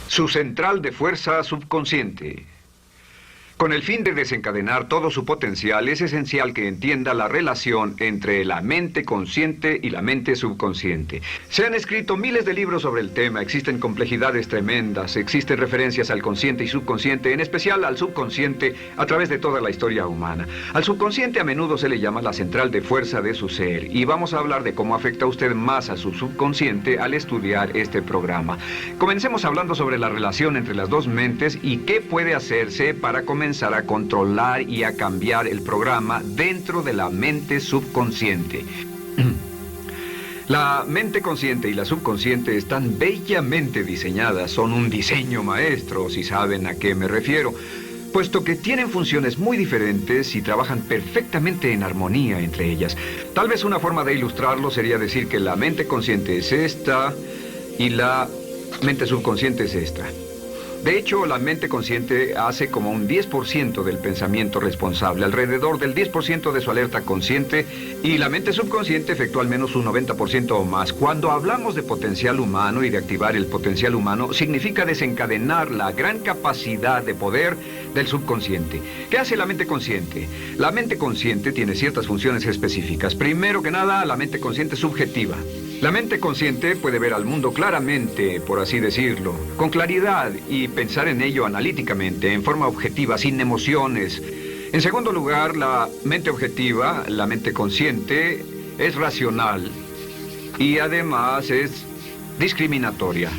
Su central de fuerza subconsciente. Con el fin de desencadenar todo su potencial, es esencial que entienda la relación entre la mente consciente y la mente subconsciente. Se han escrito miles de libros sobre el tema, existen complejidades tremendas, existen referencias al consciente y subconsciente, en especial al subconsciente, a través de toda la historia humana. Al subconsciente a menudo se le llama la central de fuerza de su ser, y vamos a hablar de cómo afecta usted más a su subconsciente al estudiar este programa. Comencemos hablando sobre la relación entre las dos mentes y qué puede hacerse para comenzar a controlar y a cambiar el programa dentro de la mente subconsciente. La mente consciente y la subconsciente están bellamente diseñadas, son un diseño maestro, si saben a qué me refiero, puesto que tienen funciones muy diferentes y trabajan perfectamente en armonía entre ellas. Tal vez una forma de ilustrarlo sería decir que la mente consciente es esta y la mente subconsciente es esta. De hecho, la mente consciente hace como un 10% del pensamiento responsable, alrededor del 10% de su alerta consciente, y la mente subconsciente efectúa al menos un 90% o más. Cuando hablamos de potencial humano y de activar el potencial humano, significa desencadenar la gran capacidad de poder del subconsciente. ¿Qué hace la mente consciente? La mente consciente tiene ciertas funciones específicas. Primero que nada, la mente consciente es subjetiva. La mente consciente puede ver al mundo claramente, por así decirlo, con claridad y pensar en ello analíticamente, en forma objetiva, sin emociones. En segundo lugar, la mente objetiva, la mente consciente, es racional y además es discriminatoria.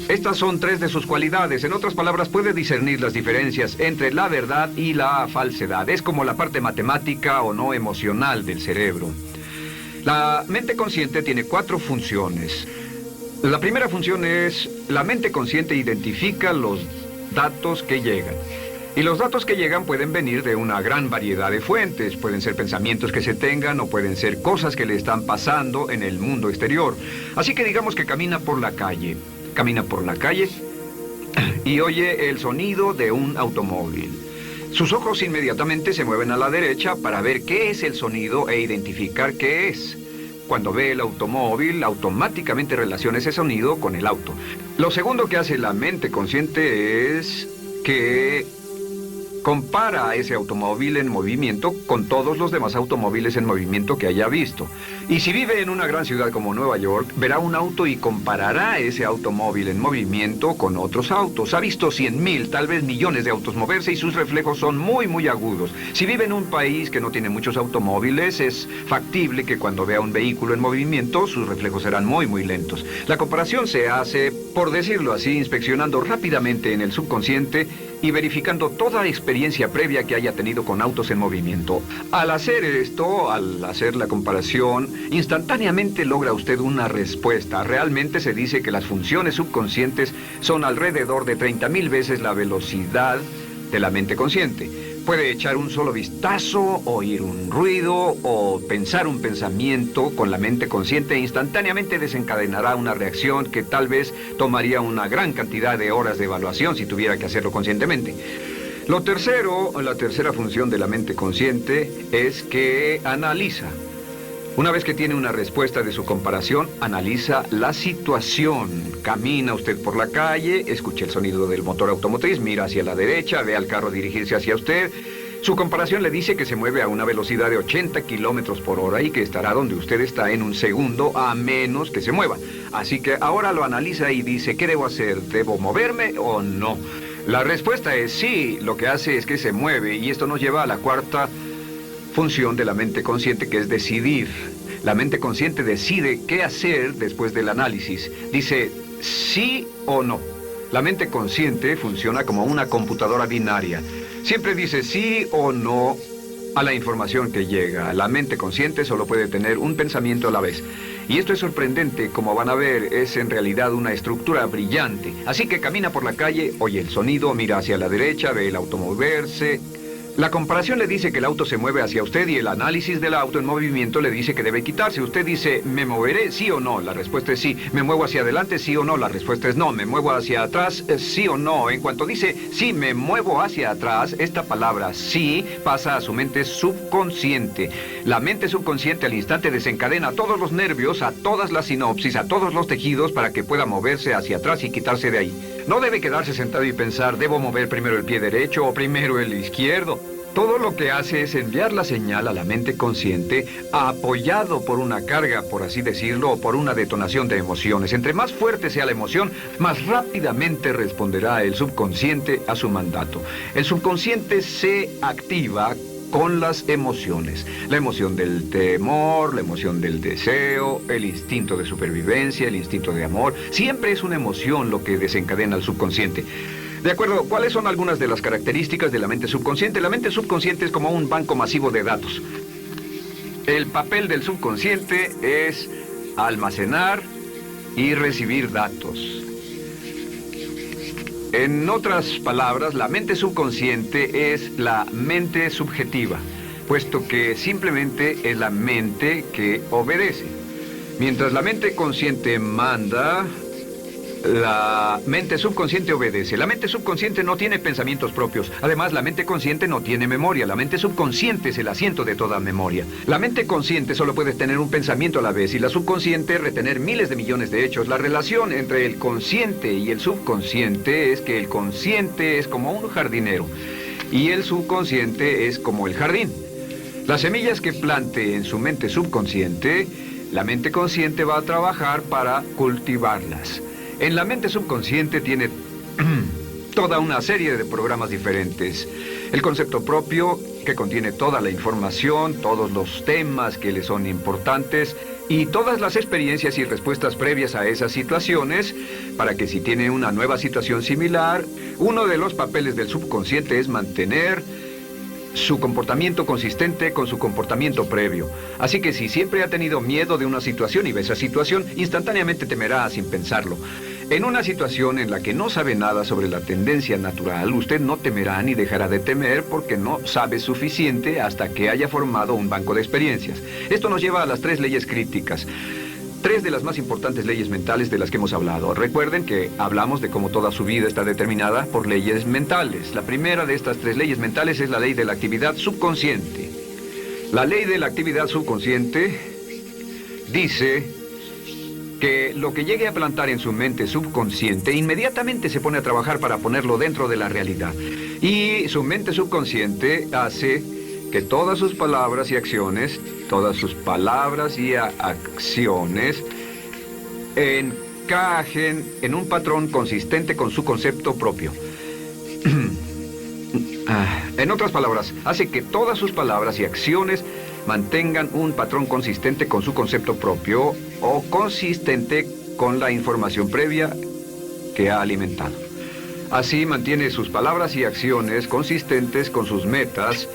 Estas son tres de sus cualidades. En otras palabras, puede discernir las diferencias entre la verdad y la falsedad. Es como la parte matemática o no emocional del cerebro. La mente consciente tiene 4 funciones. La primera función es, la mente consciente identifica los datos que llegan. Y los datos que llegan pueden venir de una gran variedad de fuentes. Pueden ser pensamientos que se tengan o pueden ser cosas que le están pasando en el mundo exterior. Así que digamos que camina por la calle. Camina por la calle y oye el sonido de un automóvil. Sus ojos inmediatamente se mueven a la derecha para ver qué es el sonido e identificar qué es. Cuando ve el automóvil, automáticamente relaciona ese sonido con el auto. Lo segundo que hace la mente consciente es que compara a ese automóvil en movimiento con todos los demás automóviles en movimiento que haya visto. Y si vive en una gran ciudad como Nueva York, verá un auto y comparará ese automóvil en movimiento con otros autos. Ha visto 100,000, tal vez millones de autos moverse y sus reflejos son muy agudos. Si vive en un país que no tiene muchos automóviles, es factible que cuando vea un vehículo en movimiento, sus reflejos serán muy lentos. La comparación se hace, por decirlo así, inspeccionando rápidamente en el subconsciente y verificando toda experiencia previa que haya tenido con autos en movimiento. Al hacer esto, al hacer la comparación, instantáneamente logra usted una respuesta. Realmente se dice que las funciones subconscientes son alrededor de 30,000 veces la velocidad de la mente consciente. Puede echar un solo vistazo, oír un ruido o pensar un pensamiento con la mente consciente e instantáneamente desencadenará una reacción que tal vez tomaría una gran cantidad de horas de evaluación si tuviera que hacerlo conscientemente. La tercera función de la mente consciente es que analiza. Una vez que tiene una respuesta de su comparación, analiza la situación. Camina usted por la calle, escucha el sonido del motor automotriz, mira hacia la derecha, ve al carro dirigirse hacia usted. Su comparación le dice que se mueve a una velocidad de 80 kilómetros por hora y que estará donde usted está en un segundo, a menos que se mueva. Así que ahora lo analiza y dice, ¿qué debo hacer? ¿Debo moverme o no? La respuesta es sí, lo que hace es que se mueve, y esto nos lleva a la cuarta función de la mente consciente, que es decidir. La mente consciente decide qué hacer después del análisis. Dice sí o no. La mente consciente funciona como una computadora binaria. Siempre dice sí o no a la información que llega. La mente consciente solo puede tener un pensamiento a la vez. Y esto es sorprendente, como van a ver, es en realidad una estructura brillante. Así que camina por la calle, oye el sonido, mira hacia la derecha, ve el auto moverse, La comparación le dice que el auto se mueve hacia usted y el análisis del auto en movimiento le dice que debe quitarse. Usted dice, ¿me moveré? ¿Sí o no? La respuesta es sí. ¿Me muevo hacia adelante? ¿Sí o no? La respuesta es no. ¿Me muevo hacia atrás? ¿Sí o no? En cuanto dice, sí, me muevo hacia atrás, esta palabra sí pasa a su mente subconsciente. La mente subconsciente al instante desencadena todos los nervios, a todas las sinapsis, a todos los tejidos para que pueda moverse hacia atrás y quitarse de ahí. No debe quedarse sentado y pensar, ¿debo mover primero el pie derecho o primero el izquierdo? Todo lo que hace es enviar la señal a la mente consciente, apoyado por una carga, por así decirlo, o por una detonación de emociones. Entre más fuerte sea la emoción, más rápidamente responderá el subconsciente a su mandato. El subconsciente se activa con las emociones. La emoción del temor, la emoción del deseo, el instinto de supervivencia, el instinto de amor. Siempre es una emoción lo que desencadena al subconsciente. De acuerdo, ¿cuáles son algunas de las características de la mente subconsciente? La mente subconsciente es como un banco masivo de datos. El papel del subconsciente es almacenar y recibir datos. En otras palabras, la mente subconsciente es la mente subjetiva, puesto que simplemente es la mente que obedece. Mientras la mente consciente manda, la mente subconsciente obedece. La mente subconsciente no tiene pensamientos propios. Además, la mente consciente no tiene memoria. La mente subconsciente es el asiento de toda memoria. La mente consciente solo puede tener un pensamiento a la vez y la subconsciente retener miles de millones de hechos. La relación entre el consciente y el subconsciente es que el consciente es como un jardinero y el subconsciente es como el jardín. Las semillas que plante en su mente subconsciente, la mente consciente va a trabajar para cultivarlas. En la mente subconsciente tiene toda una serie de programas diferentes. El concepto propio, que contiene toda la información, todos los temas que le son importantes y todas las experiencias y respuestas previas a esas situaciones, para que si tiene una nueva situación similar, uno de los papeles del subconsciente es mantener su comportamiento consistente con su comportamiento previo. Así que si siempre ha tenido miedo de una situación y ve esa situación, instantáneamente temerá sin pensarlo. En una situación en la que no sabe nada sobre la tendencia natural, usted no temerá ni dejará de temer porque no sabe suficiente hasta que haya formado un banco de experiencias. Esto nos lleva a las 3 leyes críticas. 3 de las más importantes leyes mentales de las que hemos hablado. Recuerden que hablamos de cómo toda su vida está determinada por leyes mentales. La primera de estas 3 leyes mentales es la ley de la actividad subconsciente. La ley de la actividad subconsciente dice que lo que llegue a plantar en su mente subconsciente inmediatamente se pone a trabajar para ponerlo dentro de la realidad. Y su mente subconsciente hace que todas sus palabras y acciones, encajen en un patrón consistente con su concepto propio. En otras palabras, hace que todas sus palabras y acciones mantengan un patrón consistente con su concepto propio o consistente con la información previa que ha alimentado. Así mantiene sus palabras y acciones consistentes con sus metas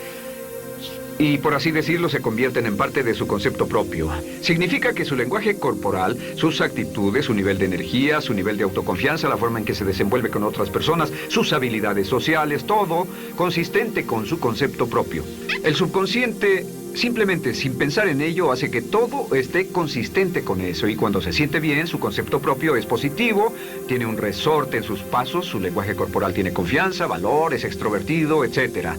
y, por así decirlo, se convierten en parte de su concepto propio. Significa que su lenguaje corporal, sus actitudes, su nivel de energía, su nivel de autoconfianza, la forma en que se desenvuelve con otras personas, sus habilidades sociales, todo consistente con su concepto propio. El subconsciente, simplemente sin pensar en ello, hace que todo esté consistente con eso. Y cuando se siente bien, su concepto propio es positivo, tiene un resorte en sus pasos, su lenguaje corporal tiene confianza, valor, es extrovertido, etc.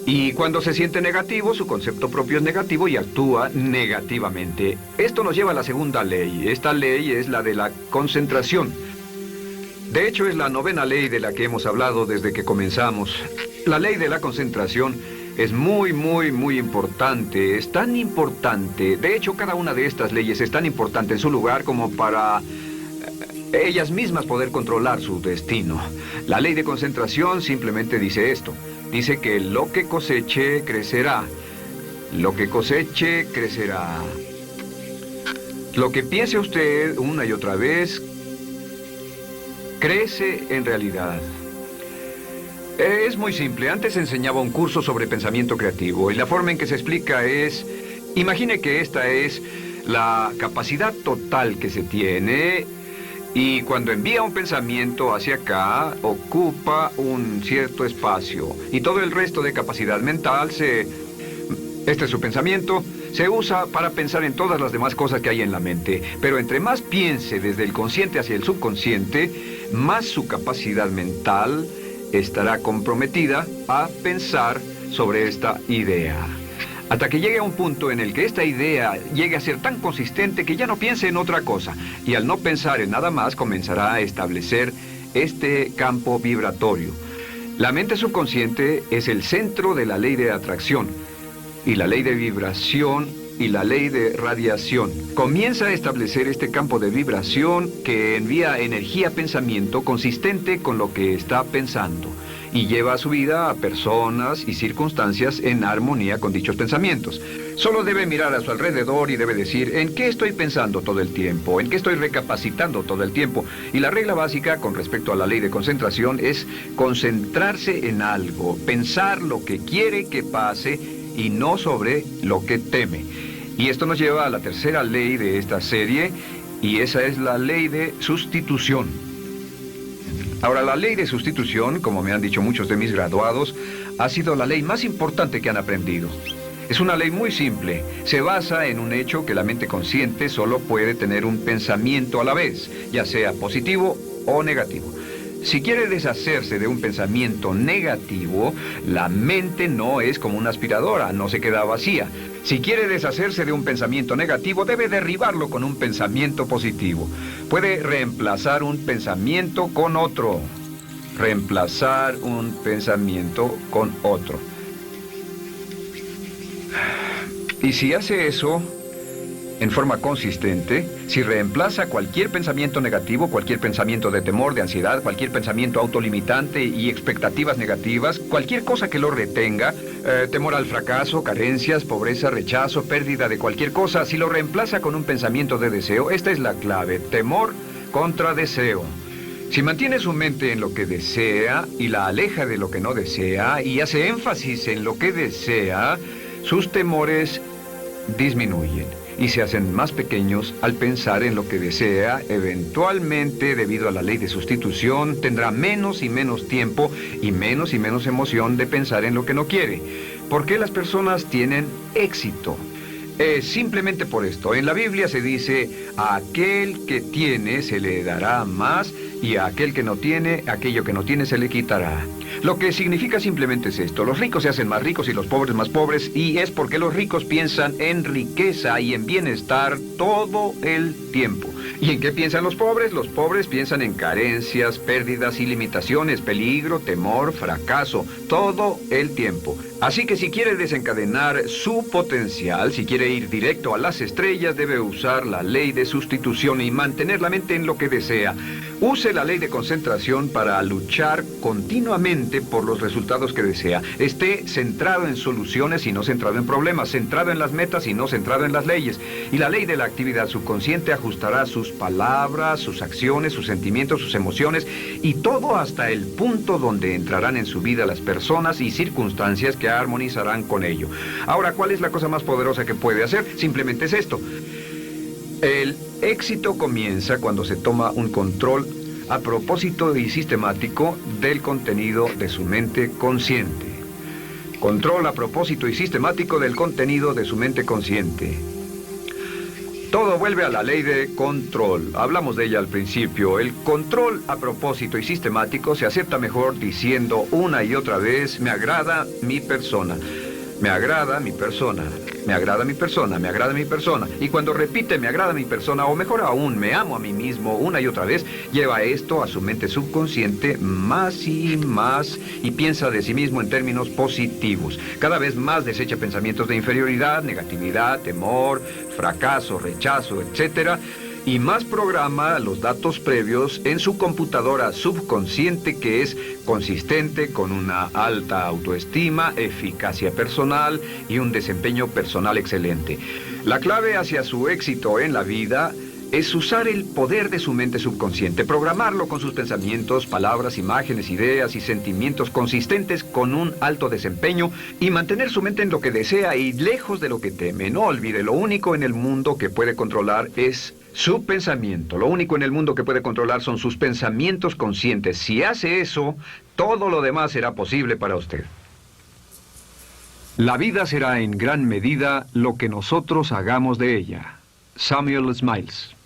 Y cuando se siente negativo, su concepto propio es negativo y actúa negativamente. Esto nos lleva a la segunda ley. Esta ley es la de la concentración. De hecho, es la 9ª ley de la que hemos hablado desde que comenzamos. La ley de la concentración es muy importante. Es tan importante. De hecho, cada una de estas leyes es tan importante en su lugar como para ellas mismas poder controlar su destino. La ley de concentración simplemente dice esto. Dice que lo que coseche, crecerá. Lo que coseche, crecerá. Lo que piense usted una y otra vez, crece en realidad. Es muy simple. Antes enseñaba un curso sobre pensamiento creativo y la forma en que se explica es, imagine que esta es la capacidad total que se tiene Y cuando envía un pensamiento hacia acá, ocupa un cierto espacio. Y todo el resto de capacidad mental este es su pensamiento, se usa para pensar en todas las demás cosas que hay en la mente. Pero entre más piense desde el consciente hacia el subconsciente, más su capacidad mental estará comprometida a pensar sobre esta idea. Hasta que llegue a un punto en el que esta idea llegue a ser tan consistente que ya no piense en otra cosa. Y al no pensar en nada más, comenzará a establecer este campo vibratorio. La mente subconsciente es el centro de la ley de atracción, y la ley de vibración y la ley de radiación. Comienza a establecer este campo de vibración que envía energía-pensamiento consistente con lo que está pensando y lleva a su vida a personas y circunstancias en armonía con dichos pensamientos. Solo debe mirar a su alrededor y debe decir, ¿en qué estoy pensando todo el tiempo? ¿En qué estoy recapacitando todo el tiempo? Y la regla básica con respecto a la ley de concentración es concentrarse en algo, pensar lo que quiere que pase y no sobre lo que teme. Y esto nos lleva a la tercera ley de esta serie, y esa es la ley de sustitución. Ahora, la ley de sustitución, como me han dicho muchos de mis graduados, ha sido la ley más importante que han aprendido. Es una ley muy simple. Se basa en un hecho que la mente consciente solo puede tener un pensamiento a la vez, ya sea positivo o negativo. Si quiere deshacerse de un pensamiento negativo, la mente no es como una aspiradora, no se queda vacía. Si quiere deshacerse de un pensamiento negativo, debe derribarlo con un pensamiento positivo. Puede reemplazar un pensamiento con otro. Reemplazar un pensamiento con otro. Y si hace eso en forma consistente, si reemplaza cualquier pensamiento negativo, cualquier pensamiento de temor, de ansiedad, cualquier pensamiento autolimitante y expectativas negativas, cualquier cosa que lo retenga, temor al fracaso, carencias, pobreza, rechazo, pérdida de cualquier cosa, si lo reemplaza con un pensamiento de deseo, esta es la clave: temor contra deseo. Si mantiene su mente en lo que desea y la aleja de lo que no desea y hace énfasis en lo que desea, sus temores disminuyen y se hacen más pequeños al pensar en lo que desea. Eventualmente, debido a la ley de sustitución, tendrá menos y menos tiempo y menos emoción de pensar en lo que no quiere. ¿Por qué las personas tienen éxito? Simplemente por esto. En la Biblia se dice, a aquel que tiene se le dará más, y a aquel que no tiene, aquello que no tiene se le quitará. Lo que significa simplemente es esto: los ricos se hacen más ricos y los pobres más pobres, y es porque los ricos piensan en riqueza y en bienestar todo el tiempo. ¿Y en qué piensan los pobres? Los pobres piensan en carencias, pérdidas y limitaciones, peligro, temor, fracaso, todo el tiempo. Así que si quiere desencadenar su potencial, si quiere ir directo a las estrellas, debe usar la ley de sustitución y mantener la mente en lo que desea. Use la ley de concentración para luchar continuamente por los resultados que desea. Esté centrado en soluciones y no centrado en problemas, centrado en las metas y no centrado en las leyes. Y la ley de la actividad subconsciente ajustará sus palabras, sus acciones, sus sentimientos, sus emociones y todo hasta el punto donde entrarán en su vida las personas y circunstancias que armonizarán con ello. Ahora, ¿cuál es la cosa más poderosa que puede hacer? Simplemente es esto. El éxito comienza cuando se toma un control a propósito y sistemático del contenido de su mente consciente. Control a propósito y sistemático del contenido de su mente consciente. Todo vuelve a la ley de control. Hablamos de ella al principio. El control a propósito y sistemático se acepta mejor diciendo una y otra vez: me agrada mi persona. Me agrada mi persona, me agrada mi persona, me agrada mi persona. Y cuando repite me agrada mi persona, o mejor aún, me amo a mí mismo una y otra vez, lleva esto a su mente subconsciente más y piensa de sí mismo en términos positivos. Cada vez más desecha pensamientos de inferioridad, negatividad, temor, fracaso, rechazo, etc. Y más programa los datos previos en su computadora subconsciente, que es consistente con una alta autoestima, eficacia personal y un desempeño personal excelente. La clave hacia su éxito en la vida es usar el poder de su mente subconsciente, programarlo con sus pensamientos, palabras, imágenes, ideas y sentimientos consistentes con un alto desempeño y mantener su mente en lo que desea y lejos de lo que teme. No olvide, lo único en el mundo que puede controlar es Su pensamiento. Lo único en el mundo que puede controlar son sus pensamientos conscientes. Si hace eso, todo lo demás será posible para usted. La vida será en gran medida lo que nosotros hagamos de ella. Samuel Smiles.